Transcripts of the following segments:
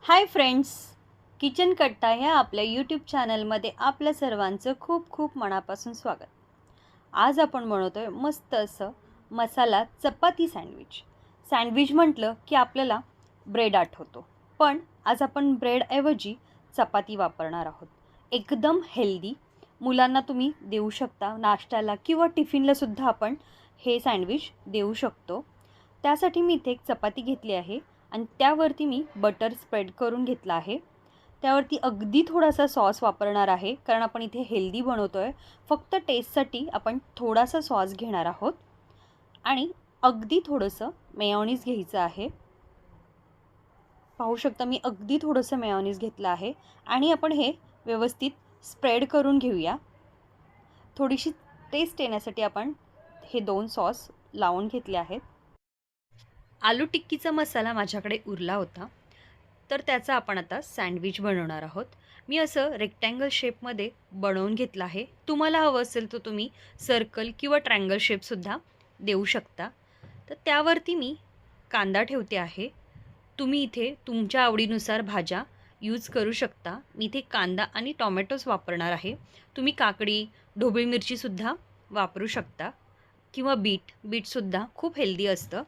Hi friends, kitchen कट्टा ह्या आपल्या यूट्यूब चॅनलमध्ये आपल्या सर्वांचं खूप खूप मनापासून स्वागत. आज आपण बनवतोय मस्त असं मसाला चपाती सँडविच. सँडविच म्हटलं की आपल्याला ब्रेड आठवतो, पण आज आपण ब्रेडऐवजी चपाती वापरणार आहोत. एकदम हेल्दी, मुलांना तुम्ही देऊ शकता नाश्त्याला किंवा टिफिनलासुद्धा आपण हे सँडविच देऊ शकतो. त्यासाठी मी इथे एक चपाती घेतली आहे आणि त्यावरती मी बटर स्प्रेड करून घेतला आहे. त्यावरती अगदी थोडासा सॉस वापरणार आहे, कारण आपण इथे हेल्दी बनवतो आहे. फक्त टेस्टसाठी आपण थोडासा सॉस घेणार आहोत आणि अगदी थोडंसं मेयोनीज घ्यायचं आहे. पाहू शकता मी अगदी थोडंसं मेयोनीज घेतलं आहे आणि आपण हे व्यवस्थित स्प्रेड करून घेऊया. थोडीशी टेस्ट येण्यासाठी आपण हे 2 सॉस लावून घेतले आहेत. आलू टिक्कीचा मसाला माझ्याकडे उरला होता, तर त्याचा आपण आता सँडविच बनवणार आहोत. मी असं रेक्टँगल शेपमध्ये बनवून घेतलं आहे. तुम्हाला हवं असेल तर तुम्ही सर्कल किंवा ट्रायंगल शेपसुद्धा देऊ शकता. तर त्यावरती मी कांदा ठेवते आहे. तुम्ही इथे तुमच्या आवडीनुसार भाज्या यूज करू शकता. मी इथे कांदा आणि टोमॅटोज वापरणार आहे. तुम्ही काकडी, ढोबळी मिरचीसुद्धा वापरू शकता किंवा बीटसुद्धा खूप हेल्दी असतं.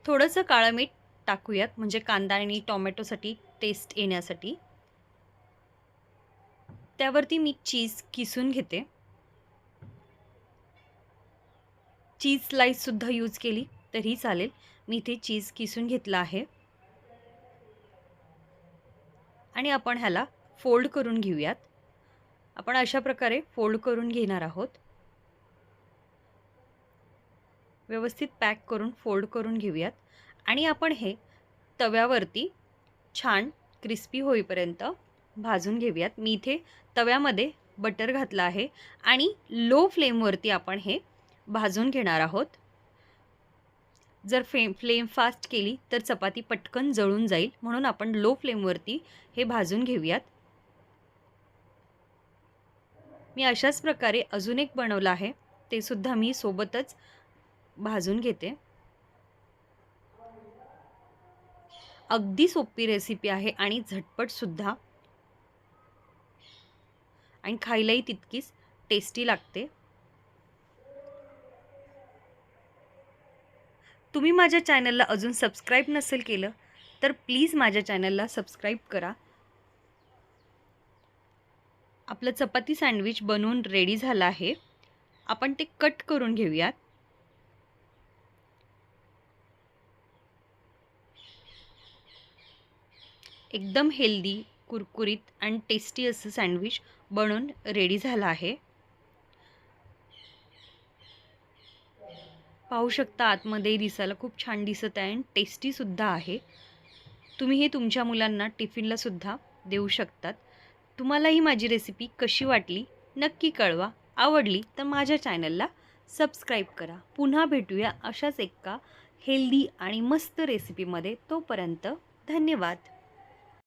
थोडंसं काळं मीठ टाकूयात, म्हणजे कांदा आणि टोमॅटोसाठी टेस्ट येण्यासाठी. त्यावरती मी चीज किसून घेते. चीज स्लाइससुद्धा यूज केली तरी चालेल. मी इथे चीज किसून घेतला आहे आणि आपण ह्याला फोल्ड करून घेऊयात. आपण अशा प्रकारे फोल्ड करून घेणार आहोत. व्यवस्थित पॅक करून फोल्ड करून घेऊयात आणि आपण हे तव्यावरती छान क्रिस्पी होईपर्यंत भाजून घेऊयात. मी इथे तव्यामध्ये बटर घातलं आहे आणि लो फ्लेमवरती आपण हे भाजून घेणार आहोत. जर फ्लेम फास्ट केली तर चपाती पटकन जळून जाईल, म्हणून आपण लो फ्लेमवरती हे भाजून घेऊयात. मी अशाच प्रकारे अजून एक बनवलं आहे, ते सुद्धा मी सोबतच भाजून घेते. अगदी सोपी रेसिपी आहे आणि झटपटसुद्धा, आणि खायलाही तितकीच टेस्टी लागते. तुम्ही माझ्या चॅनलला अजून सबस्क्राईब नसेल केलं तर प्लीज माझ्या चॅनलला सबस्क्राईब करा. आपलं चपाती सँडविच बनवून रेडी झालं आहे. आपण ते कट करून घेऊयात. एकदम हेल्दी, कुरकुरीत आणि टेस्टी असं सँडविच बनवून रेडी झालं आहे. पाहू शकता आतमध्ये दिसायला खूप छान दिसत आहे आणि टेस्टीसुद्धा आहे. तुम्ही हे तुमच्या मुलांना टिफिनलासुद्धा देऊ शकतात. तुम्हाला ही माझी रेसिपी कशी वाटली नक्की कळवा. आवडली तर माझ्या चॅनलला सबस्क्राईब करा. पुन्हा भेटूया अशाच एका हेल्दी आणि मस्त रेसिपीमध्ये. तोपर्यंत धन्यवाद.